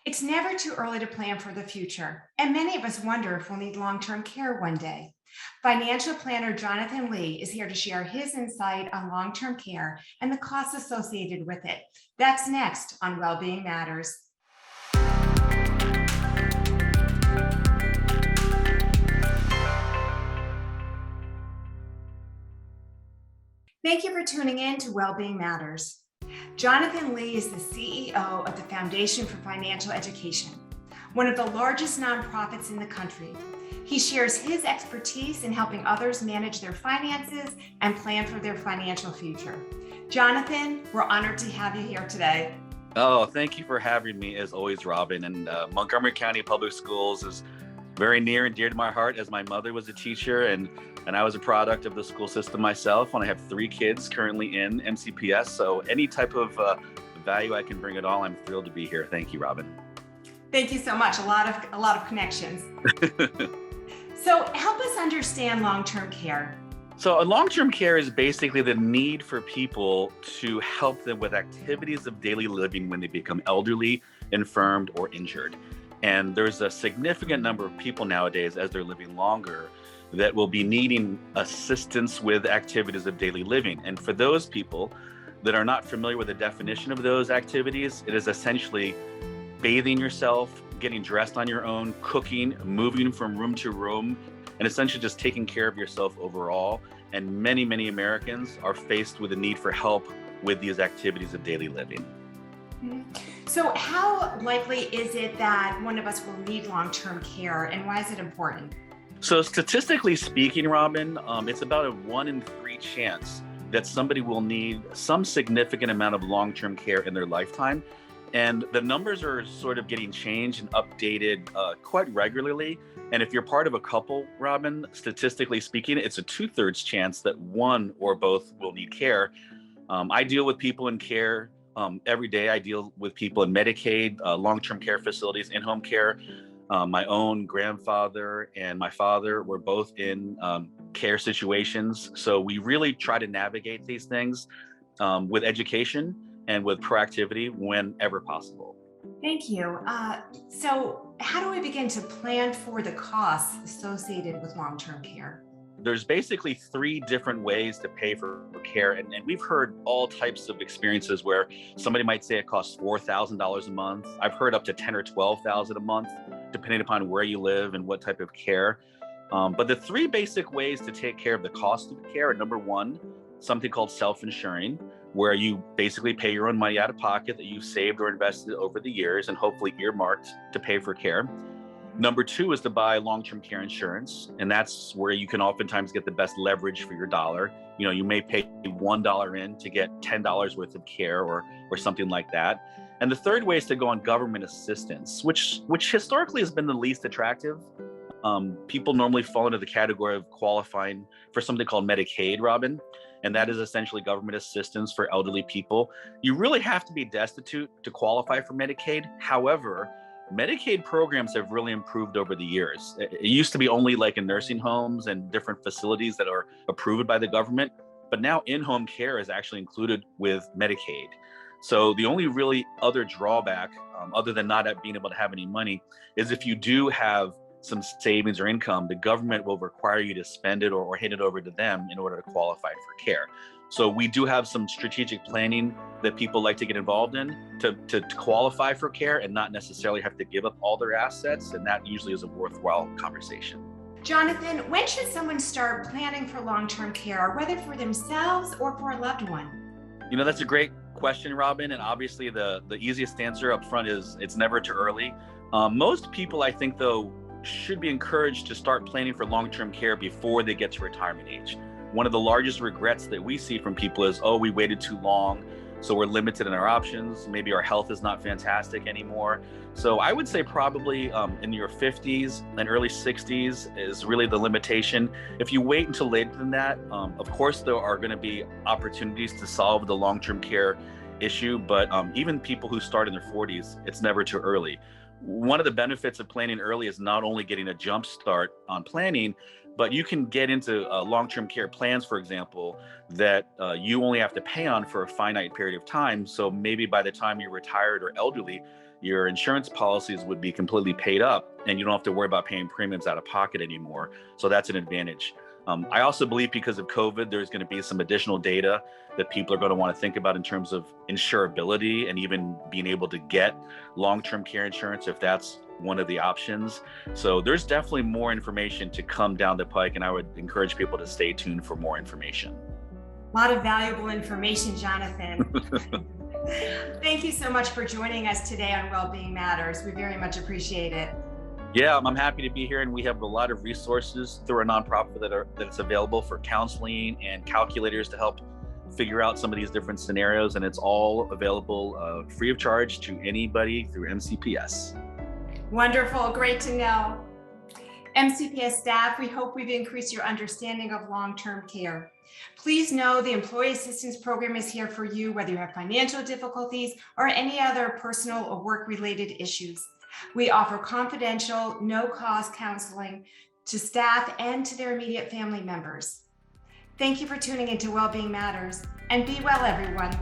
It's never too early to plan for the future, and many of us wonder if we'll need long term care one day. Financial planner Jonathan Lee is here to share his insight on long term care and the costs associated with it. That's next on Wellbeing Matters. Thank you for tuning in to Wellbeing Matters. Jonathan Lee is the CEO of the Foundation for Financial Education, one of the largest nonprofits in the country. He shares his expertise in helping others manage their finances and plan for their financial future. Jonathan, we're honored to have you here today. Oh, thank you for having me as always, Robin. And Montgomery County Public Schools is very near and dear to my heart as my mother was a teacher and I was a product of the school system myself. And I have three kids currently in MCPS. So any type of value I can bring at all, I'm thrilled to be here. Thank you, Robin. Thank you so much. A lot of connections. So help us understand long-term care. So a long-term care is basically the need for people to help them with activities of daily living when they become elderly, infirmed, or injured. And there's a significant number of people nowadays, as they're living longer, that will be needing assistance with activities of daily living. And for those people that are not familiar with the definition of those activities, it is essentially bathing yourself, getting dressed on your own, cooking, moving from room to room, and essentially just taking care of yourself overall. And many, many Americans are faced with the need for help with these activities of daily living. So how likely is it that one of us will need long-term care, and why is it important? So statistically speaking, Robin, it's about a 1 in 3 chance that somebody will need some significant amount of long-term care in their lifetime. And the numbers are sort of getting changed and updated quite regularly. And if you're part of a couple, Robin, statistically speaking, it's a 2/3 chance that one or both will need care. I deal with people in care every day. I deal with people in Medicaid, long-term care facilities, in-home care. My own grandfather and my father were both in care situations. So we really try to navigate these things with education and with proactivity whenever possible. Thank you. So how do we begin to plan for the costs associated with long-term care? There's basically 3 different ways to pay for care. And we've heard all types of experiences where somebody might say it costs $4,000 a month. I've heard up to $10,000 or $12,000 a month, depending upon where you live and what type of care. But the 3 basic ways to take care of the cost of care are: number 1, something called self-insuring, where you basically pay your own money out of pocket that you've saved or invested over the years and hopefully earmarked to pay for care. Number 2 is to buy long-term care insurance, and that's where you can oftentimes get the best leverage for your dollar. You know, you may pay $1 in to get $10 worth of care or something like that. And the third way is to go on government assistance, which historically has been the least attractive. People normally fall into the category of qualifying for something called Medicaid, Robin, and that is essentially government assistance for elderly people. You really have to be destitute to qualify for Medicaid. However, Medicaid programs have really improved over the years. It used to be only like in nursing homes and different facilities that are approved by the government, but now in-home care is actually included with Medicaid. So the only really other drawback, other than not being able to have any money, is if you do have some savings or income, the government will require you to spend it or hand it over to them in order to qualify for care. So we do have some strategic planning that people like to get involved in to qualify for care and not necessarily have to give up all their assets. And that usually is a worthwhile conversation. Jonathan, when should someone start planning for long-term care, whether for themselves or for a loved one? You know, that's a great question, Robin. And obviously the easiest answer up front is it's never too early. Most people, I think, though, should be encouraged to start planning for long-term care before they get to retirement age. One of the largest regrets that we see from people is, oh, we waited too long, so we're limited in our options. Maybe our health is not fantastic anymore. So I would say probably in your 50s and early 60s is really the limitation. If you wait until later than that, of course, there are going to be opportunities to solve the long-term care issue, but even people who start in their 40s, it's never too early. One of the benefits of planning early is not only getting a jump start on planning, but you can get into long-term care plans, for example, that you only have to pay on for a finite period of time. So maybe by the time you're retired or elderly, your insurance policies would be completely paid up and you don't have to worry about paying premiums out of pocket anymore. So that's an advantage. I also believe because of COVID, there's going to be some additional data that people are going to want to think about in terms of insurability and even being able to get long-term care insurance if that's one of the options. So there's definitely more information to come down the pike, and I would encourage people to stay tuned for more information. A lot of valuable information, Jonathan. Thank you so much for joining us today on Wellbeing Matters. We very much appreciate it. Yeah, I'm happy to be here, and we have a lot of resources through our nonprofit that's available for counseling and calculators to help figure out some of these different scenarios, and it's all available free of charge to anybody through MCPS. Wonderful, great to know. MCPS staff, we hope we've increased your understanding of long-term care. Please know the Employee Assistance Program is here for you, whether you have financial difficulties or any other personal or work-related issues. We offer confidential, no-cost counseling to staff and to their immediate family members. Thank you for tuning into Wellbeing Matters, and be well, everyone.